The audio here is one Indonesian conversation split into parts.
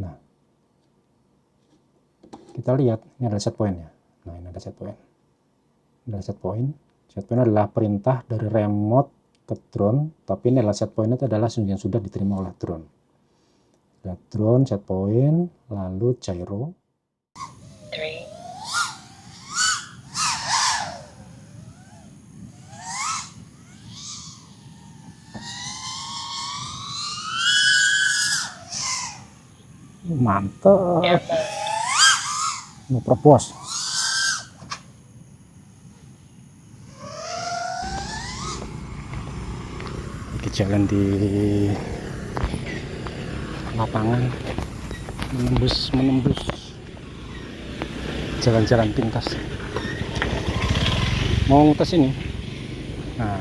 Nah, kita lihat ini ada set point ya. Nah, ini ada set point. Ini ada set point. Set point adalah perintah dari remote ke drone, tapi ini adalah set point itu adalah yang sudah diterima oleh drone. Lihat drone, set point, lalu gyro. Mantap. Mau propose. Lagi jalan di lapangan, menembus jalan-jalan pintas. Mau tes ini. Nah,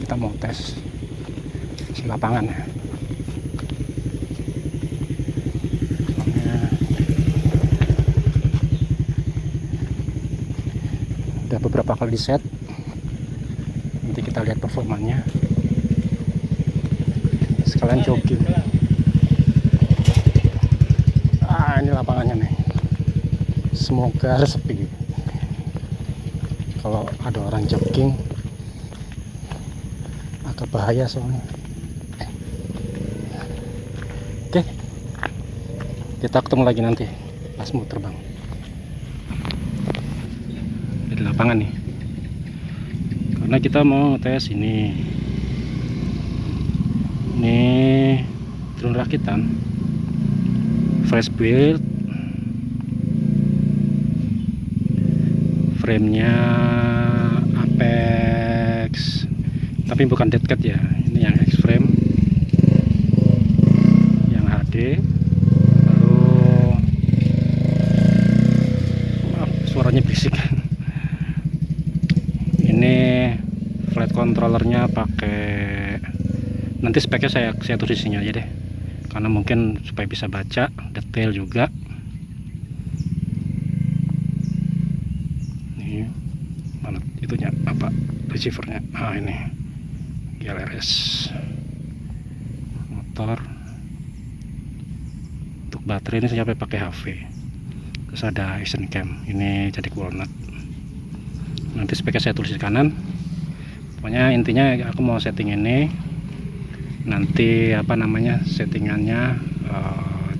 kita mau tes di lapangan ya. Udah beberapa kali di set, nanti kita lihat performanya. Sekalian jogging. Ini lapangannya nih, semoga sepi. Kalau ada orang jogging agak bahaya soalnya. Oke, kita ketemu lagi nanti pas mau terbang di lapangan nih, karena kita mau tes ini drone rakitan fresh build, framenya Apex tapi bukan dead cat ya, ini yang X frame yang HD. Lalu maaf suaranya berisik. Ini flight controllernya pakai, nanti speknya saya tulis di sini aja deh, karena mungkin supaya bisa baca detail juga. Ini mana itunya, apa receivernya? Ini GLRS. Motor, untuk baterai ini saya pakai HV. Terus ada action cam, ini jadi walnut. Nanti speknya saya tulis di kanan. Pokoknya intinya aku mau setting ini, nanti apa namanya settingannya,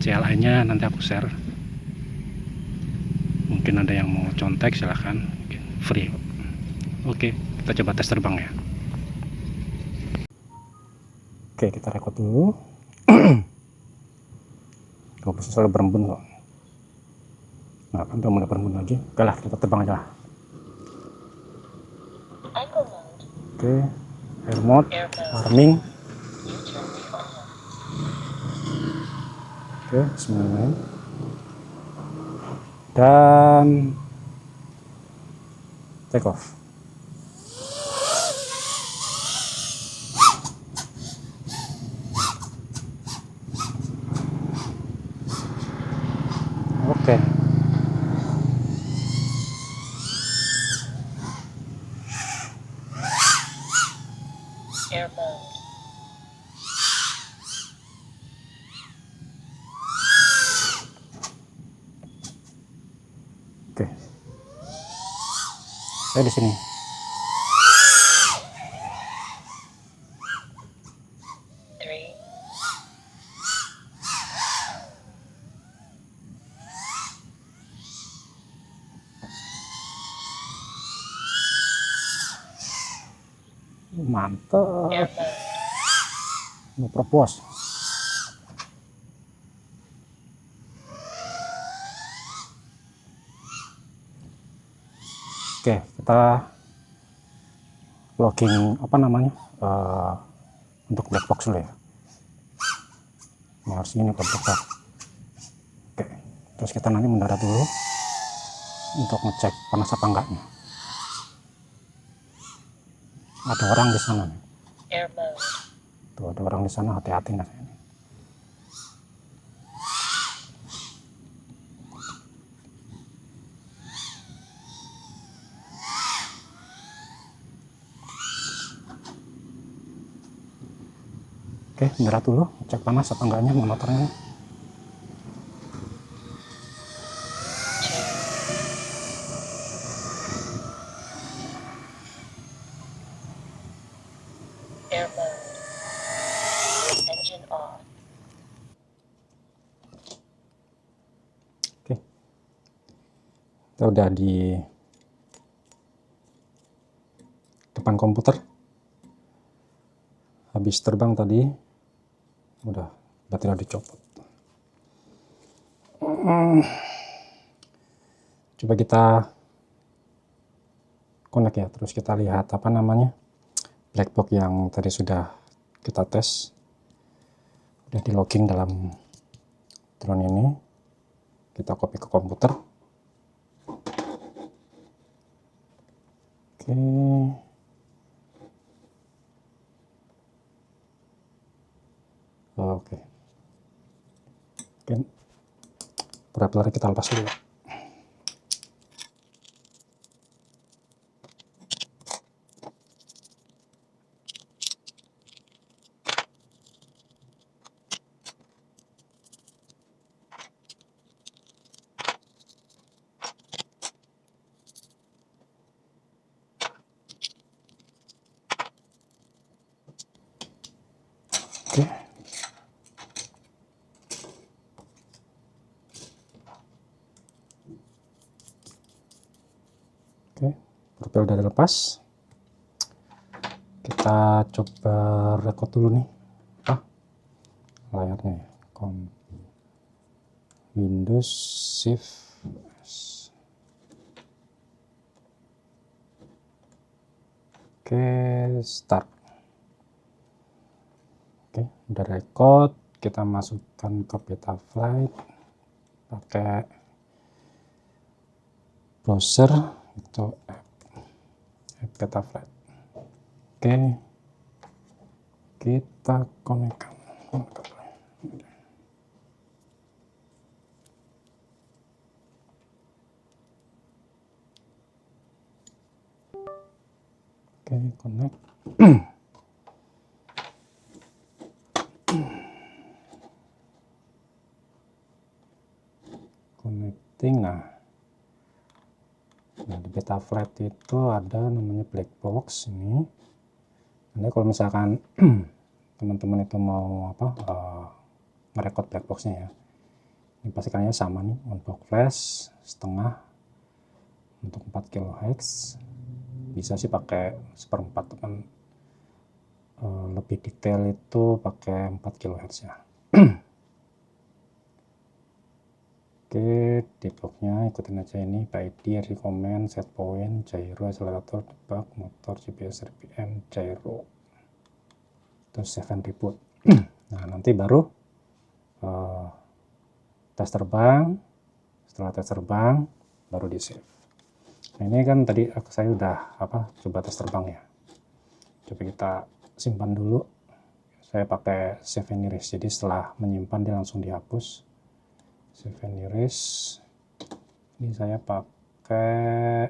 CLI nya nanti aku share. Mungkin ada yang mau contek silahkan, free. Oke, kita coba tes terbang ya. Oke, kita record dulu. Kalau selalu berembun kok. Nah, kan udah mulai berembun lagi. Oke lah, kita terbang aja lah. Oke, air mode, arming. Oke, bismillah. Dan take off. Oke. Oke. Saya di sini. Mantap. Mau propose. Oke, kita logging apa namanya, untuk black box dulu ya. Ini harus ini black box. Oke, terus kita nanti mendarat dulu untuk ngecek panas apa enggaknya. Ada orang di sana nih. Tuh ada orang di sana, hati-hati nggak ini. Oke, mendarat dulu, cek panas apa enggaknya motornya. Kita udah di depan komputer, habis terbang tadi, udah baterai dicopot. Coba kita connect ya, terus kita lihat apa namanya black box yang tadi sudah kita tes, udah di logging dalam drone ini. Kita copy ke komputer. Oke, propeller kita lepas dulu. Oke, propeller udah dilepas. Kita coba record dulu nih layarnya ya. Windows Shift S. Oke, start. Oke, udah record. Kita masukkan ke Betaflight pakai browser itu app Betaflight. Oke, kita konekkan. Oke, connect. Connecting. Nah, di Betaflight itu ada namanya black box ini. Nanti kalau misalkan teman-teman itu mau ngerekod black boxnya ya, ini pastikannya sama nih, on box flash setengah untuk 4 kHz. Bisa sih pakai 1/4, kan lebih detail itu pakai 4 kHz ya. Oke, developnya ikutin aja ini, PID, recommend, set point, gyro, accelerator, debug, motor, GPS, RPM, gyro, terus save and reboot. Nah, nanti baru tes terbang. Setelah tes terbang baru di save. Nah, ini kan tadi saya udah coba tes terbang ya. Coba kita simpan dulu. Saya pakai save and erase, jadi setelah menyimpan dia langsung dihapus. Save and erase. Ini saya pakai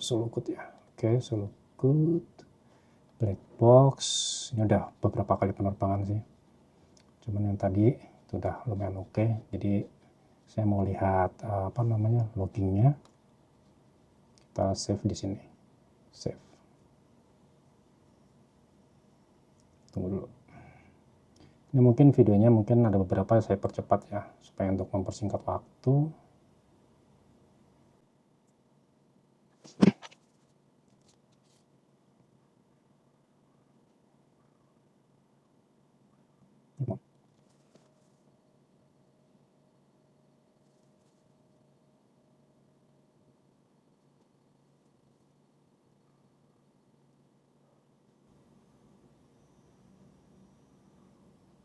Sulukut ya. Oke, Sulukut black box. Ini udah beberapa kali penerbangan sih, cuman yang tadi itu udah lumayan oke. Jadi saya mau lihat loggingnya. Kita save di sini, save. Tunggu dulu. Ini mungkin videonya ada beberapa saya percepat ya, supaya untuk mempersingkat waktu.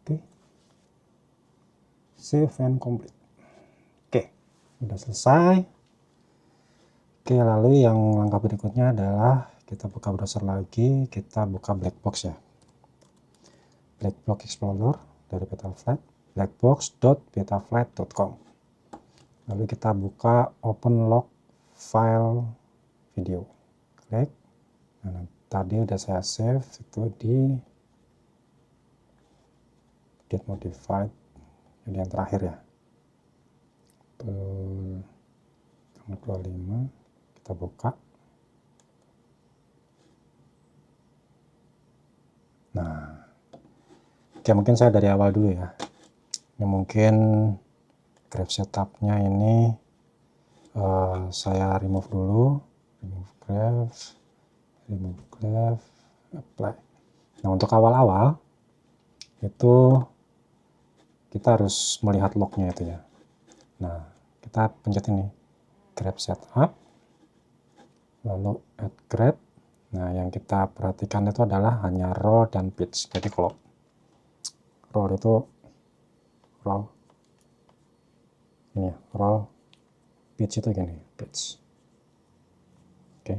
Oke, save and complete. Oke, udah selesai. Oke, lalu yang langkah berikutnya adalah kita buka browser lagi, kita buka black box ya, black box explorer dari Betaflight, blackbox.betaflight.com. lalu kita buka open log file video, klik. Nah, tadi udah saya save itu di get modified, jadi yang terakhir ya, tanggal 25. Kita buka. Nah, oke, mungkin saya dari awal dulu ya. Ini mungkin graph setupnya ini Saya remove dulu, remove graph, apply. Nah, untuk awal-awal itu kita harus melihat lognya itu ya. Nah, kita pencet ini grab setup, lalu add grab. Nah, yang kita perhatikan itu adalah hanya roll dan pitch. Jadi kalau roll itu roll ini ya, roll, pitch itu gini, pitch. Oke.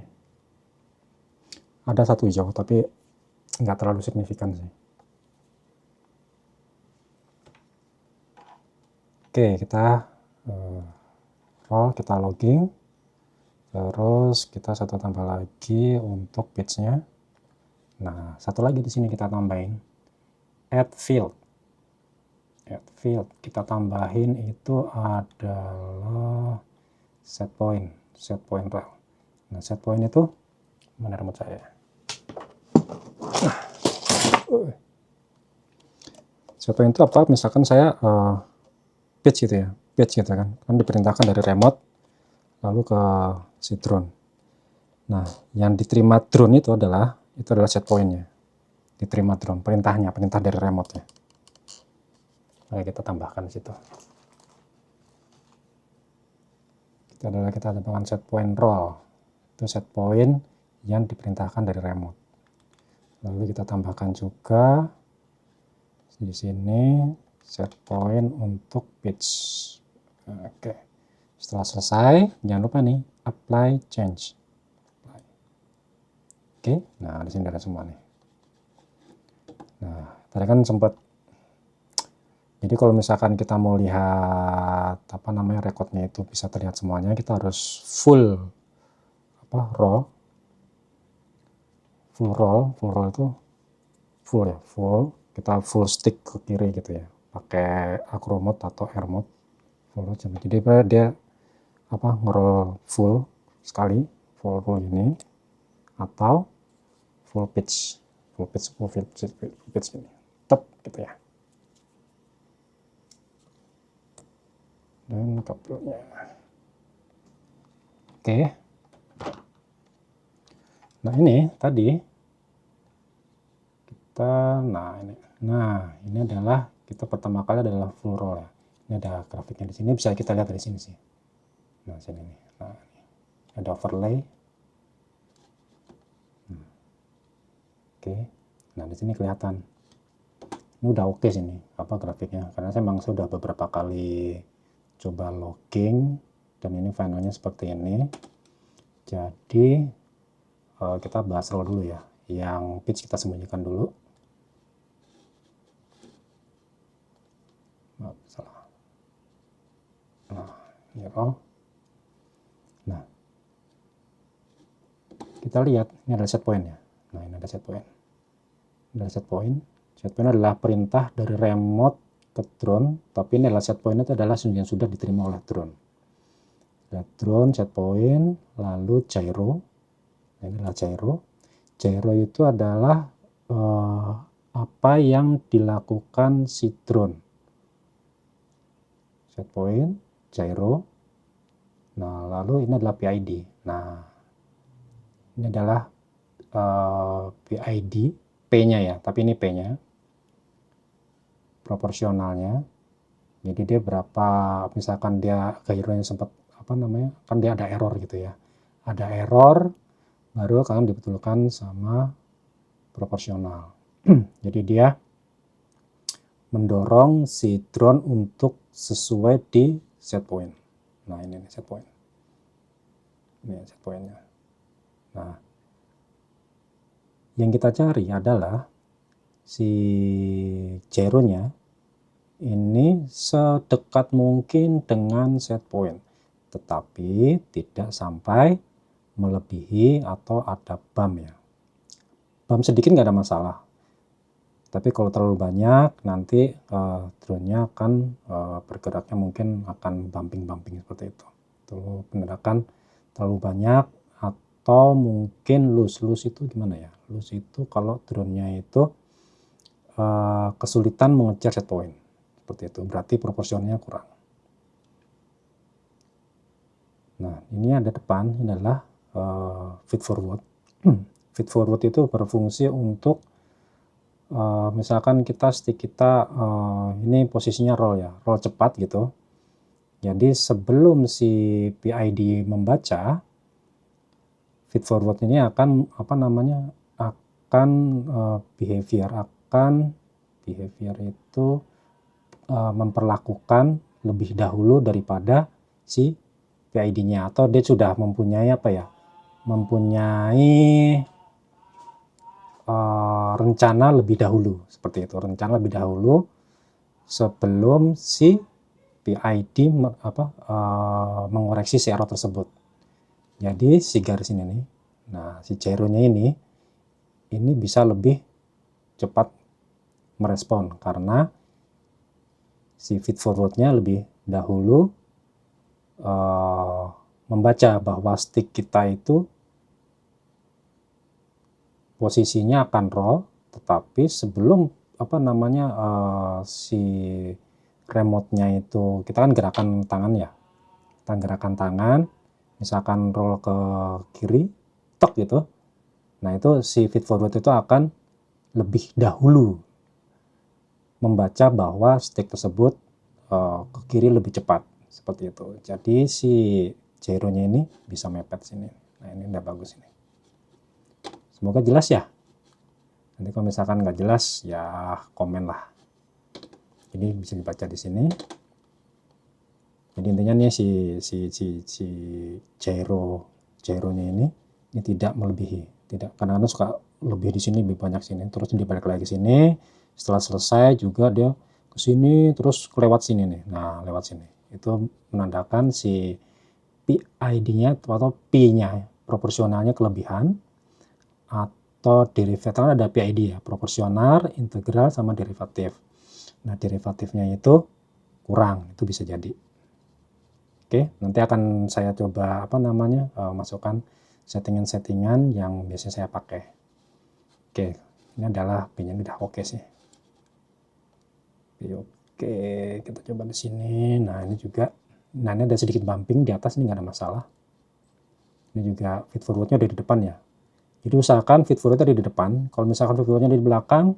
Ada satu hijau tapi nggak terlalu signifikan sih. Oke, kita roll, kita logging, terus kita satu tambah lagi untuk pitch-nya. Nah, satu lagi di sini kita tambahin add field. Add field kita tambahin itu adalah set point rel. Nah, set point itu mana remote saya? Set point itu apa? Misalkan saya pitch gitu ya, pitch gitu kan diperintahkan dari remote lalu ke si drone. Nah, yang diterima drone itu adalah set point-nya. Diterima drone, perintah dari remote-nya. Oke, kita tambahkan di situ. Kita tambahkan set point roll. Itu set point yang diperintahkan dari remote. Lalu kita tambahkan juga di sini set point untuk pitch. Oke. Setelah selesai, jangan lupa nih apply change. Oke, nah di sini ada semua nih. Nah, tadi kan sempat. Jadi kalau misalkan kita mau lihat apa namanya recordnya itu bisa terlihat semuanya, kita harus full roll. Full roll itu full ya, kita full stick ke kiri gitu ya, pakai acro mode atau air mode. Jadi dia ngeroll full sekali, full ini, atau full pitch ini, tep gitu ya. Dan kabelnya. Oke. Nah, ini tadi kita ini adalah kita pertama kali adalah full roll ya. Ini ada grafiknya di sini, bisa kita lihat dari sini sih. Nah, sini nih. Nah, ada overlay. Oke. Nah, di sini kelihatan. Ini udah oke sini grafiknya, karena saya memang sudah beberapa kali coba logging dan ini finalnya seperti ini. Jadi kita bahas roll dulu ya. Yang pitch kita sembunyikan dulu. Salah. Nah, ini roll. Nah, kita lihat ini adalah set point ya. Nah, ini ada set point. Ini adalah set point. Set point adalah perintah dari remote ke drone, tapi ini adalah set point itu adalah yang sudah diterima oleh drone. Drone, set point, lalu gyro. Nah, ini adalah gyro. Gyro itu adalah apa yang dilakukan si drone. Set point, gyro. Nah, lalu ini adalah PID. Nah, ini adalah PID, P-nya ya, tapi ini P-nya. Proporsionalnya. Jadi dia berapa, misalkan dia gyronya sempat kan dia ada error gitu ya. Ada error, baru akan dibetulkan sama proporsional. Jadi dia mendorong si drone untuk sesuai di set point. Nah, ini set point. Ini set pointnya. Nah, yang kita cari adalah si gyronya ini sedekat mungkin dengan set point, tetapi tidak sampai melebihi atau ada bump ya. Bump sedikit nggak ada masalah, tapi kalau terlalu banyak nanti drone-nya akan bergeraknya mungkin akan bumping seperti itu. Itu penerakan terlalu banyak atau mungkin loose itu gimana ya? Loose itu kalau drone-nya itu kesulitan mengejar set point. Seperti itu, berarti proporsinya kurang. Nah, ini ada depan, ini adalah feed forward. Feed forward itu berfungsi untuk misalkan stick kita ini posisinya roll ya, roll cepat gitu. Jadi sebelum si PID membaca, feed forward ini akan behavior itu memperlakukan lebih dahulu daripada si PID-nya, atau dia sudah mempunyai rencana lebih dahulu, seperti itu, rencana lebih dahulu sebelum si PID mengoreksi si error tersebut. Jadi si garis ini nih, nah si gyronya ini bisa lebih cepat merespon karena si feed forwardnya lebih dahulu membaca bahwa stick kita itu posisinya akan roll, tetapi sebelum si remote-nya itu, kita kan gerakan tangan ya, kita gerakan tangan, misalkan roll ke kiri, tok gitu, nah itu si feed forward itu akan lebih dahulu membaca bahwa stick tersebut ke kiri lebih cepat, seperti itu. Jadi si gyronya ini bisa mepet sini. Nah ini udah bagus ini. Semoga jelas ya. Nanti kalau misalkan nggak jelas ya komen lah. Jadi bisa dibaca di sini. Jadi intinya nih si gyronya ini tidak melebihi, tidak, kadang-kadang suka lebih di sini, lebih banyak sini, terus dibalik lagi sini. Setelah selesai juga dia ke sini, terus lewat sini nih. Nah lewat sini itu menandakan si PID-nya atau P-nya, proporsionalnya kelebihan, atau derivatif. Kan ada PID ya, proporsional, integral, sama derivatif. Nah derivatifnya itu kurang, itu bisa jadi. Oke, nanti akan saya coba masukkan settingan-settingan yang biasanya saya pakai. Oke, ini adalah P-nya udah oke sih. Oke, kita coba di sini. Nah ini juga, nah ini ada sedikit bumping di atas, ini nggak ada masalah. Ini juga feed forwardnya ada di depan ya. Jadi usahakan feed forwardnya ada di depan. Kalau misalkan feed forwardnya ada di belakang,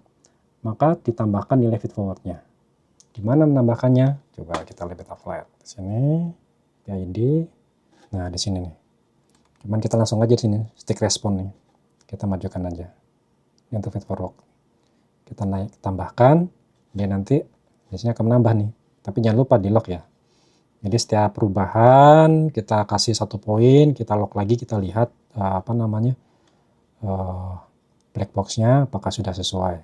maka ditambahkan nilai feed forwardnya. Di mana menambahkannya? Coba kita lihat beta flat. Di sini, PID. Nah di sini nih. Cuman kita langsung aja di sini, stick response nih. Kita majukan aja. Ini untuk feed forward. Kita naik, tambahkan, dia nanti biasanya akan menambah nih. Tapi jangan lupa di lock ya. Jadi setiap perubahan kita kasih 1 poin, kita lock lagi, kita lihat black box-nya apakah sudah sesuai.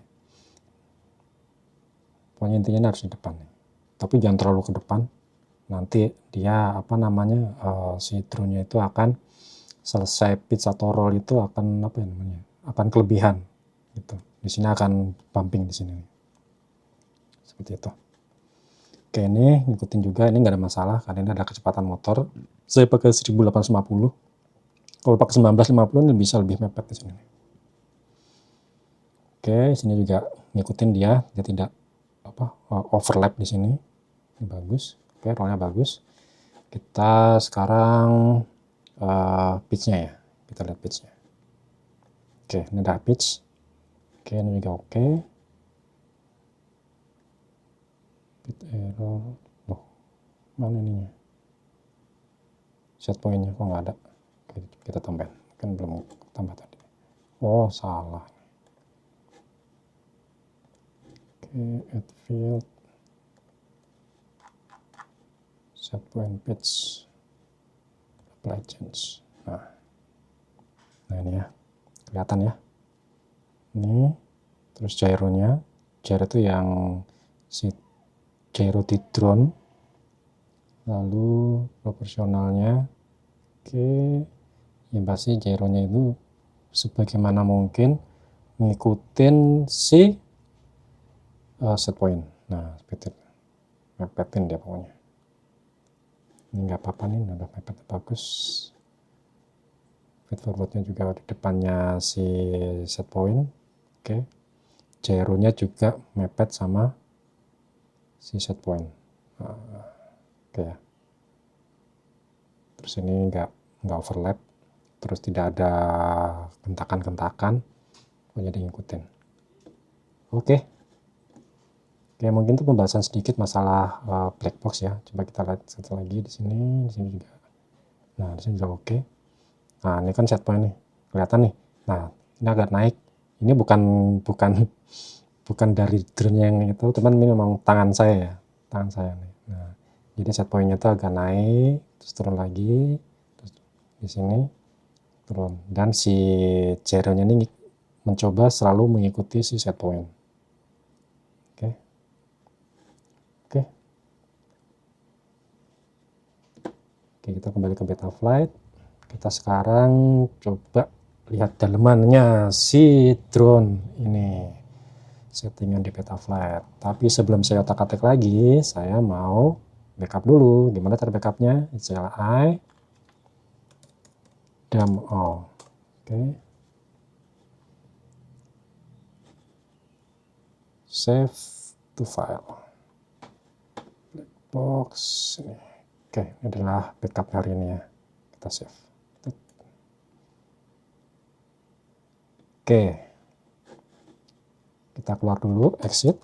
Pokoknya intinya harus di depan. Tapi jangan terlalu ke depan. Nanti dia si drone-nya itu akan selesai pitch atau roll itu akan akan kelebihan gitu. Di sini akan bumping di sini. Seperti itu. Oke, ini ngikutin juga, ini nggak ada masalah karena ini ada kecepatan motor. Saya pakai 1850. Kalau pakai 1950 ini bisa lebih mepet di sini. Oke, sini juga ngikutin dia tidak overlap di sini. Ini bagus. Oke, rollnya bagus. Kita sekarang pitch-nya ya. Kita lihat pitch-nya. Oke, ini ada pitch. Oke, ini juga oke. Bit error. Loh, mana ininya? Set point-nya kok nggak ada. Oke, kita tambahin. Kan belum tambah tadi. Oh, salah. Oke, add field. Set point pitch. Apply change. Nah ini ya. Kelihatan ya. Ini terus gyronya. Gyro itu yang si gyro di drone, lalu proporsionalnya. Oke, yang pasti gyronya itu sebagaimana mungkin ngikutin si set point. Nah seperti itu, mepetin dia pokoknya. Ini nggak apa-apa nih, udah mepet bagus. Feed forwardnya juga di depannya si set point. Oke, gyronya juga mepet sama si set point. Oke ya. terus ini nggak overlap, terus tidak ada gentakan-gentakan, pokoknya diikutin. Oke, mungkin itu pembahasan sedikit masalah black box ya. Coba kita lihat satu lagi di sini juga. Nah, di sini juga oke. Nah, ini kan set point nih, kelihatan nih. Nah, ini agak naik. Ini bukan dari drone yang itu, teman, ini memang tangan saya ya, tangan saya nih. Nah, jadi set pointnya itu agak naik, terus turun lagi, terus di sini turun, dan si gyronya ini mencoba selalu mengikuti si set point. Oke. Oke, kita kembali ke Betaflight. Kita sekarang coba lihat dalemannya si drone ini, settingan di Betaflight. Tapi sebelum saya otak-atik lagi, saya mau backup dulu. Gimana cara backupnya? CLI dump all. Oke. Save to file. Black box ini. Oke, ini adalah backup hari ini ya. Kita save. Oke. Kita keluar dulu, exit.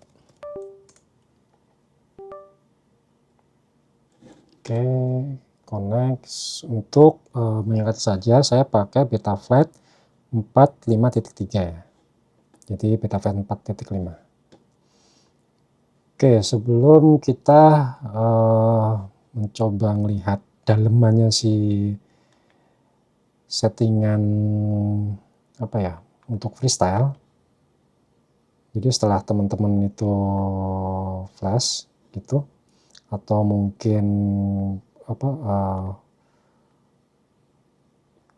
Oke, connect. Untuk mengingat saja, saya pakai Betaflight 45.3 ya. Jadi Betaflight 4.5. Oke, sebelum kita mencoba melihat dalemannya si settingan apa ya untuk freestyle. Jadi setelah teman-teman itu flash gitu, atau mungkin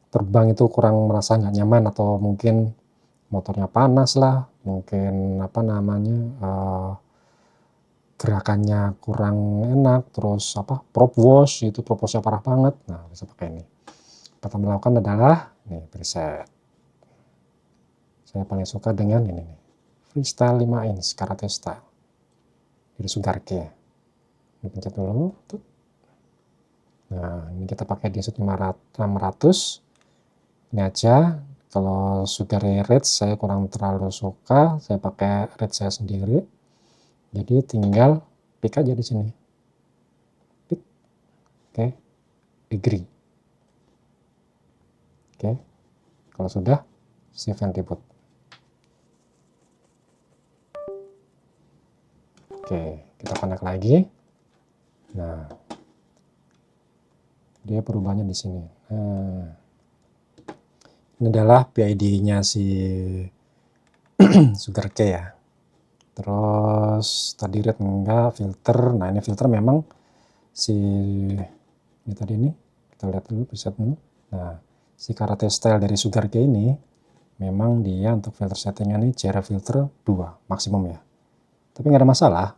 terbang itu kurang merasa nggak nyaman, atau mungkin motornya panas lah, mungkin gerakannya kurang enak, terus prop wash itu, prop washnya parah banget, nah bisa pakai ini. Pertama melakukan adalah nih preset. Saya paling suka dengan ini nih, freestyle 5 inch karate style dari Sugarke. Ini pencet dulu. Nah, ini kita pakai di 600. Ini aja. Kalau Sugarke Red saya kurang terlalu suka, saya pakai Red saya sendiri. Jadi tinggal pick aja di sini. Pick. Oke. Agree. Oke. Kalau sudah, save and reboot. Oke, kita connect lagi. Nah, dia perubahannya di sini. Nah, ini adalah PID-nya si Sugarke ya. Terus tadi red enggak, filter. Nah, ini filter memang si ini tadi ini kita lihat dulu, preset dulu. Nah, si karate style dari Sugarke ini memang dia untuk filter settingnya ini gyro filter 2 maksimum ya. Tapi nggak ada masalah.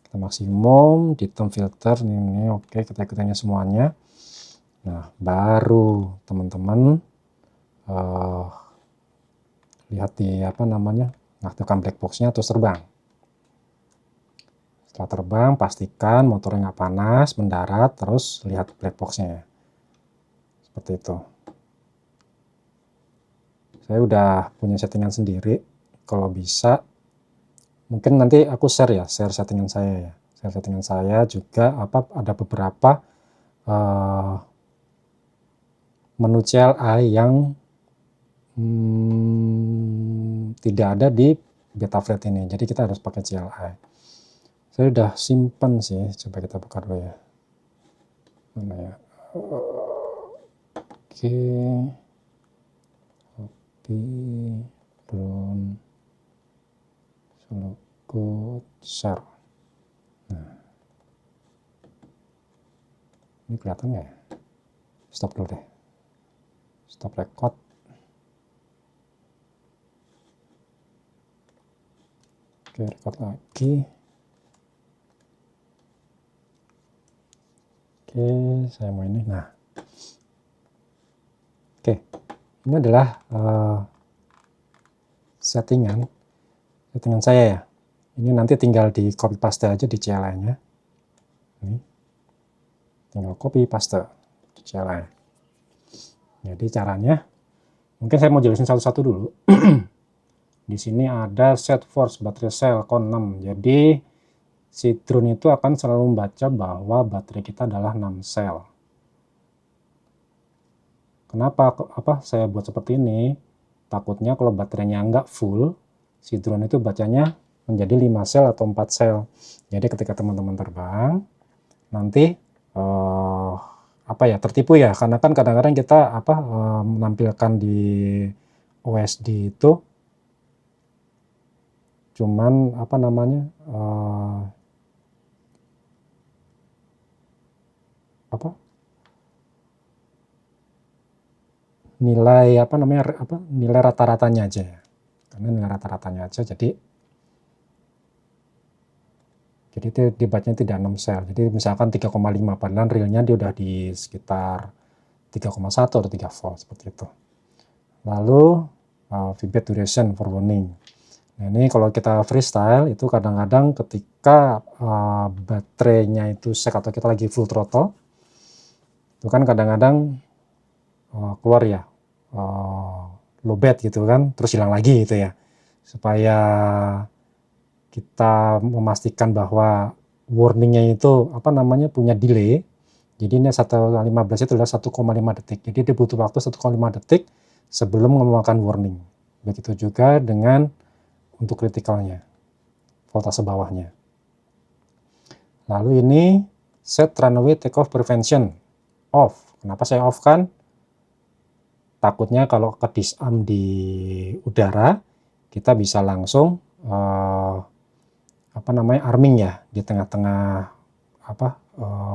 Kita maksimum di term filter ini oke, kita ikutannya semuanya. Nah, baru teman-teman lihat di mengaktifkan black box-nya terus terbang. Setelah terbang, pastikan motornya nggak panas, mendarat, terus lihat black box-nya ya. Seperti itu. Saya udah punya settingan sendiri. Kalau bisa, mungkin nanti aku share settingan saya ya. Share settingan saya juga ada beberapa menu CLI yang tidak ada di Betaflight ini. Jadi kita harus pakai CLI. Saya udah simpan sih. Coba kita buka dulu ya. Mana ya? Oke. Copy. Drone. Solo share. Nah. Ini kelihatan nggak ya? Stop dulu deh. Stop record. Oke, record lagi. Oke, saya mau ini. Nah, oke, ini adalah settingan saya ya. Ini nanti tinggal di copy paste aja di CLI-nya. Ini tinggal copy paste. CLI. Jadi caranya, mungkin saya mau jelasin satu-satu dulu. Di sini ada set force baterai cell con 6. Jadi si drone itu akan selalu membaca bahwa baterai kita adalah 6 sel. Kenapa saya buat seperti ini? Takutnya kalau baterainya nggak full, si drone itu bacanya menjadi 5 sel atau 4 sel. Jadi ketika teman-teman terbang, nanti tertipu ya, karena kan kadang-kadang kita menampilkan di OSD itu cuman nilai nilai rata-ratanya aja ya, karena nilai rata-ratanya aja, jadi itu dibacanya tidak 6 sel. Jadi misalkan 3,5, padahal realnya dia udah di sekitar 3,1 atau 3 volt seperti itu. Lalu feedback duration for warning. Nah, ini kalau kita freestyle itu kadang-kadang ketika baterainya itu sek atau kita lagi full throttle, itu kan kadang-kadang keluar ya low bed gitu kan, terus hilang lagi gitu ya. Supaya kita memastikan bahwa warningnya itu punya delay. Jadi ini 1.15 itu adalah 1,5 detik. Jadi dia butuh waktu 1,5 detik sebelum mengeluarkan warning. Begitu juga dengan untuk kritikalnya, voltase bawahnya. Lalu ini set runway takeoff prevention off. Kenapa saya off kan? Takutnya kalau ke disarm di udara, kita bisa langsung arming ya di tengah-tengah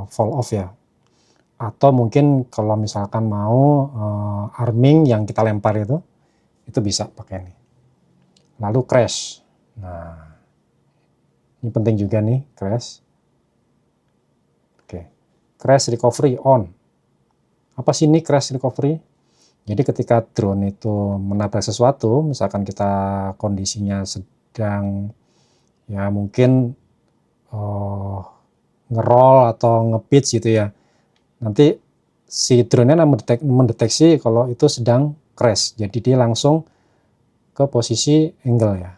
fall off ya. Atau mungkin kalau misalkan mau arming yang kita lempar itu bisa pakai ini. Lalu crash. Nah, ini penting juga nih, crash. Oke. Crash recovery on. Apa sih ini crash recovery? Jadi ketika drone itu menabrak sesuatu, misalkan kita kondisinya sedang ya mungkin ngerol atau nge-pitch gitu ya. Nanti si drone-nya mendeteksi kalau itu sedang crash. Jadi dia langsung ke posisi angle ya.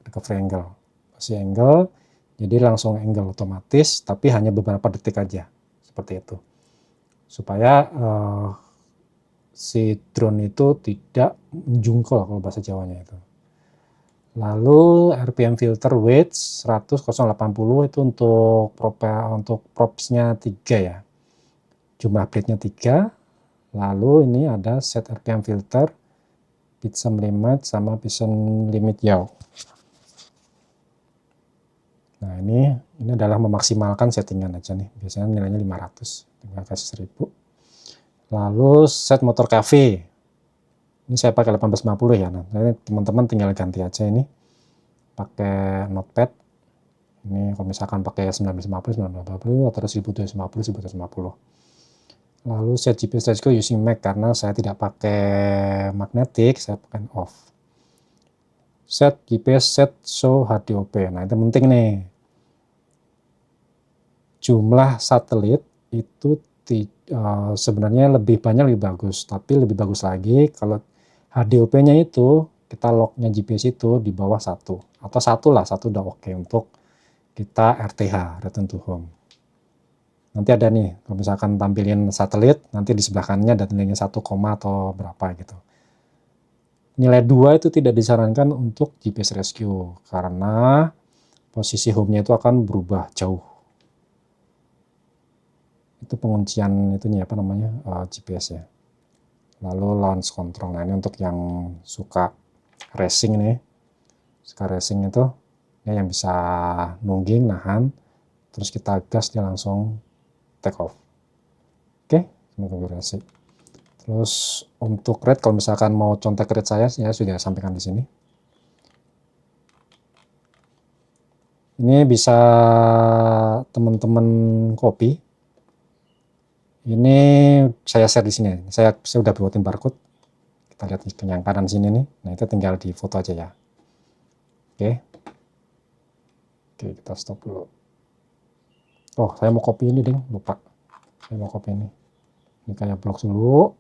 Recovery angle. Posisi angle, jadi langsung angle otomatis, tapi hanya beberapa detik aja. Seperti itu. Supaya si drone itu tidak menjungkel kalau bahasa Jawanya itu. Lalu RPM filter weight 100/80 itu untuk props-nya 3 ya. Jumlah plate-nya 3. Lalu ini ada set RPM filter, piston limit sama piston limit yaw. Nah, ini adalah memaksimalkan settingan aja nih. Biasanya nilainya 500, tinggal kasih 1000. Lalu set motor cafe. Ini saya pakai 1850 ya. Nah, teman-teman tinggal ganti aja ini. Pakai notepad. Ini kalau misalkan pakai 1950 atau 1250. Lalu set GPS rescue using Mac, karena saya tidak pakai magnetic, saya pakai off. Set GPS set show HDOP. Nah, itu penting nih. Jumlah satelit itu sebenarnya lebih banyak lebih bagus, tapi lebih bagus lagi kalau HDOP-nya itu kita lock-nya GPS itu di bawah 1 atau 1 udah oke untuk kita RTH, return to home. Nanti ada nih, kalau misalkan tampilin satelit, nanti di sebelah kanannya ada nilainya 1, atau berapa gitu. Nilai 2 itu tidak disarankan untuk GPS rescue, karena posisi home-nya itu akan berubah jauh. Itu penguncian itunya GPS ya. Lalu launch control. Nah, ini untuk yang suka racing nih. Suka racing itu ya, yang bisa nungging, nahan, terus kita gas dia langsung take off. Oke, konfigurasi. Terus untuk rate, kalau misalkan mau contek rate saya sudah sampaikan di sini. Ini bisa teman-teman copy. Ini saya share di sini. Saya sudah buatin barcode. Kita lihat di yang kanan sini nih. Nah, itu tinggal di foto aja ya. Oke. Oke, kita stop dulu. Oh, saya mau copy ini, lupa. Saya mau copy ini. Ini kayak blok dulu.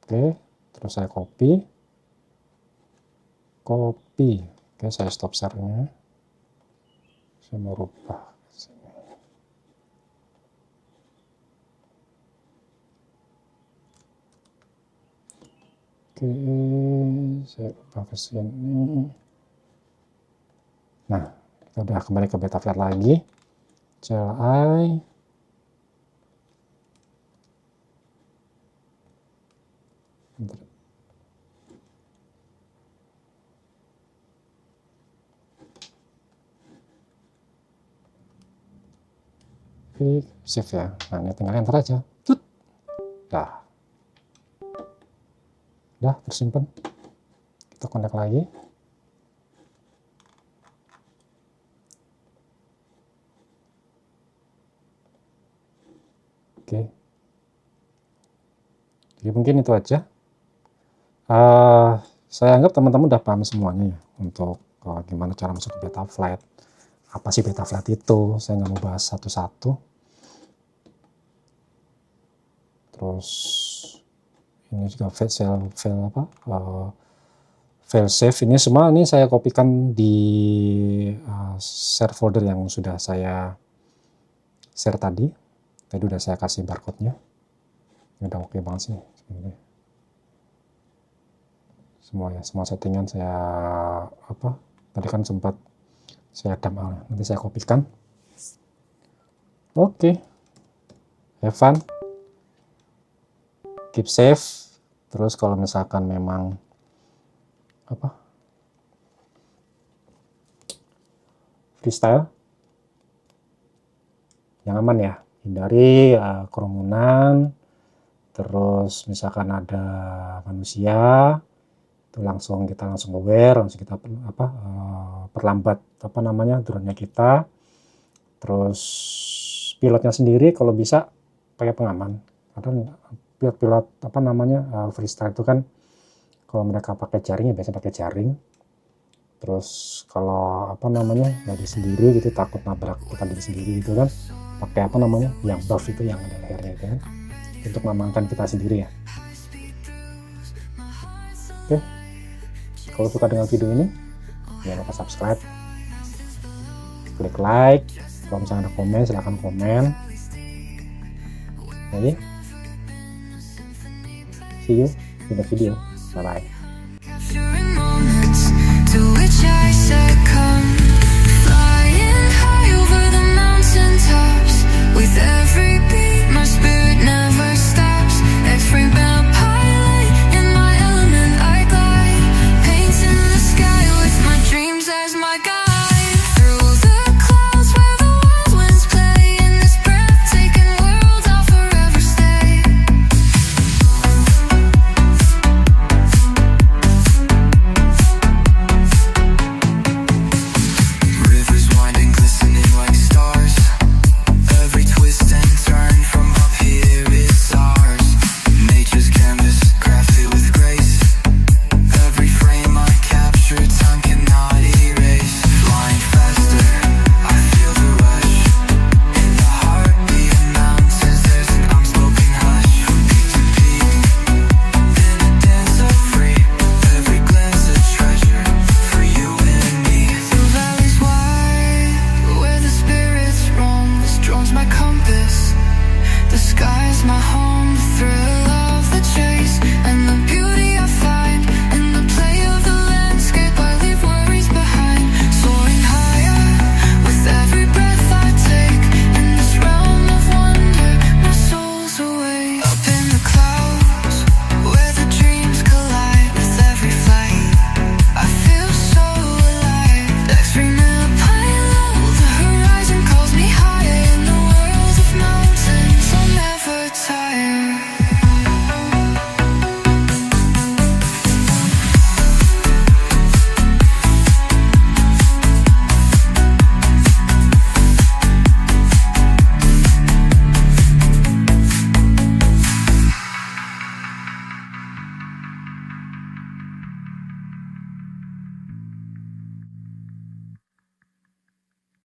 Oke, terus saya copy. Oke, saya stop share-nya. Saya mau rubah sini. Oke, saya rubah ke sini. Nah, kita udah kembali ke Betaflight lagi. CLI. Save ya. Nah, ini tinggal enter aja. Tut. Dah tersimpan. Kita connect lagi. Oke. Jadi mungkin itu aja. Saya anggap teman-teman udah paham semuanya ya untuk gimana cara masuk ke Betaflight. Apa sih Betaflight itu? Saya nggak mau bahas satu-satu. Terus ini juga file save ini semua ini saya kopikan di share folder yang sudah saya share tadi. Tadi udah saya kasih barcode-nya. Ini udah oke banget sih sebenarnya. Semua settingan saya tadi kan sempat saya dump, nanti saya kopikan. Oke. Have fun. Keep safe. Terus kalau misalkan memang freestyle yang aman ya, hindari kerumunan. Terus misalkan ada manusia, itu kita langsung aware, langsung kita perlambat drone-nya kita. Terus pilotnya sendiri kalau bisa pakai pengaman. Karena pilot freestyle itu kan kalau mereka pakai jaring ya biasanya pakai jaring. Terus kalau lagi sendiri gitu takut nabrak kita diri sendiri gitu kan, pakai yang buff itu yang ada lehernya itu kan, untuk mengamankan kita sendiri ya. Oke. Kalau suka dengan video ini, jangan lupa subscribe, klik like, kalau misalnya ada komen silahkan komen. Oke, see you in the video, bye bye.